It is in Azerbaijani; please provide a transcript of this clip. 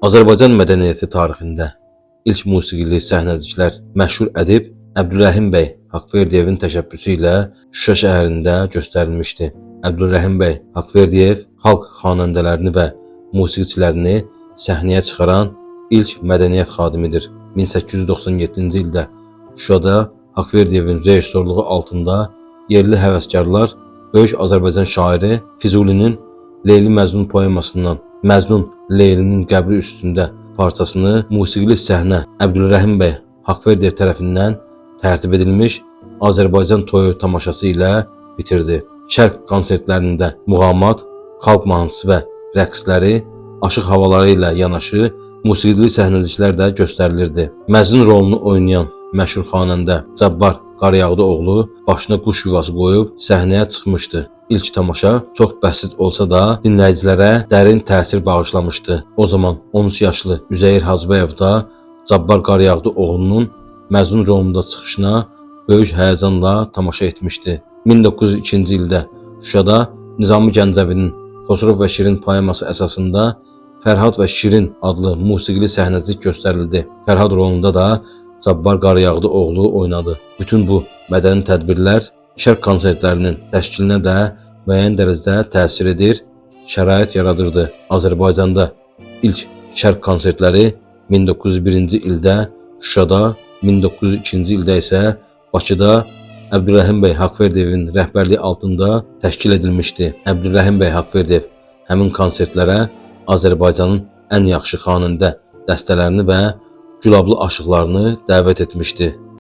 Azərbaycan mədəniyyəti tarixində ilk musiqili səhnəciklər məşhur ədib Əbdülrəhim bəy Haqverdiyevin təşəbbüsü ilə Şuşa şəhərində göstərilmişdi. Əbdülrəhim bəy Haqverdiyev xalq xanəndələrini və musiqiçilərini səhnəyə çıxaran ilk mədəniyyət xadimidir. 1897-ci ildə Şuşada Haqverdiyevin rejissorluğu altında yerli həvəskarlar böyük Azərbaycan şairi Füzulinin Leyli Məcnun poemasından Məcnun Leylinin qəbri üstündə parçasını musiqili səhnə Əbdülrəhim bəy Haqverdiyev tərəfindən tərtib edilmiş Azərbaycan toyu tamaşası ilə bitirdi. Şərq konsertlərində muğamat, xalq mahnısı və rəqsləri, aşıq havaları ilə yanaşı musiqili səhnəciklər də göstərilirdi. Məcnun rolunu oynayan məşhur xanəndə Cabbar Qaryağdıoğlu başına quş yuvası qoyub səhnəyə çıxmışdı. İlk tamaşa çox bəsit olsa da dinləyicilərə dərin təsir bağışlamışdı. O zaman 13 yaşlı Üzeyir Hacıbəyov da Cabbar Qaryağdıoğlunun Məcnun rolunda çıxışına böyük həyəcanla tamaşa etmişdi. 1902-ci ildə Şuşada Nizami Gəncəvinin Xosrov və Şirin poeması əsasında Fərhad və Şirin adlı musiqili səhnəcik göstərildi. Fərhad rolunda da Cabbar Qaryağdıoğlu oynadı. Bütün bu mədəni tədbirlər şərq konsertlərinin təşkilinə də müəyyən dərəcədə təsir edir, şərait yaradırdı. Azərbaycanda ilk şərq konsertləri 1901-ci ildə Şuşada, 1902-ci ildə isə Bakıda Əbdülrəhim bəy Haqverdiyevin rəhbərliyi altında təşkil edilmişdi. Əbdülrəhim bəy Haqverdiyev həmin konsertlərə Azərbaycanın ən yaxşı xanəndə dəstələrini və gülablı aşıqlarını dəvət etmişdi.